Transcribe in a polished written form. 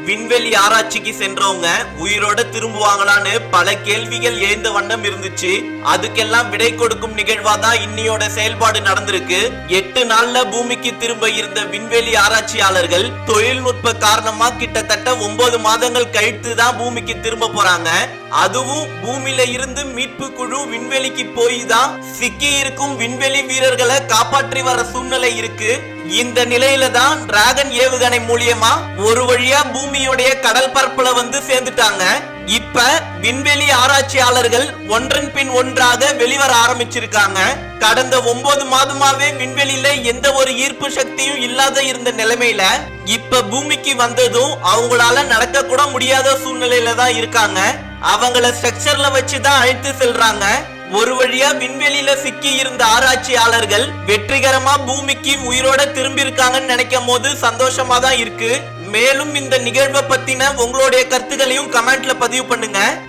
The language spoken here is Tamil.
விண்வெளி ஆராய்ச்சிக்கு சென்றவங்க உயிரோட திரும்புவாங்களான்னு பல கேள்விகள் எழுந்த வண்ணம் இருந்துச்சு. அதுக்கெல்லாம் விடை கொடுக்கும் நிகழ்வாதான் இன்னியோட செயல்பாடு நடந்திருக்கு. 8 நாள்ல பூமிக்கு திரும்ப இருந்த விண்வெளி ஆராய்ச்சியாளர்கள் தொழில்நுட்ப காரணமா கிட்டத்தட்ட 9 மாதங்கள் கழித்து தான் பூமிக்கு திரும்ப போறாங்க. அதுவும் பூமியில இருந்து மீட்பு குழு விண்வெளிக்கு போய் தான் சிக்கி இருக்கும் விண்வெளி வீரர்களை காப்பாற்றி வர சூழ்நிலை இருக்கு. இந்த நிலையில தான் டிராகன் ஏவுகணை மூலியமா ஒரு வழியா பூமியோடைய கடல் பரப்புல வந்து சேர்ந்துட்டாங்க. இப்ப விண்வெளி ஆராய்ச்சியாளர்கள் ஒன்றன் பின் ஒன்றாக வெளிவர ஆரம்பிச்சிருக்காங்க. கடந்த 9 மாதமாவே விண்வெளியில எந்த ஒரு ஈர்ப்பு சக்தியும் இல்லாத இருந்த நிலைமையில இப்ப பூமிக்கு வந்ததும் அவங்களால நடக்க கூட முடியாத சூழ்நிலையில தான் இருக்காங்க. அவங்கள ஸ்ட்ரக்சர்ல வச்சுதான் அழைத்து செல்றாங்க. ஒரு வழியா விண்வெளியில சிக்கி இருந்த ஆராய்ச்சியாளர்கள் வெற்றிகரமா பூமிக்கு உயிரோட திரும்பி இருக்காங்கன்னு நினைக்கும் போது சந்தோஷமா தான் இருக்கு. மேலும் இந்த நிகழ்வை பத்தின உங்களுடைய கருத்துக்களையும் கமெண்ட்ல பதிவு பண்ணுங்க.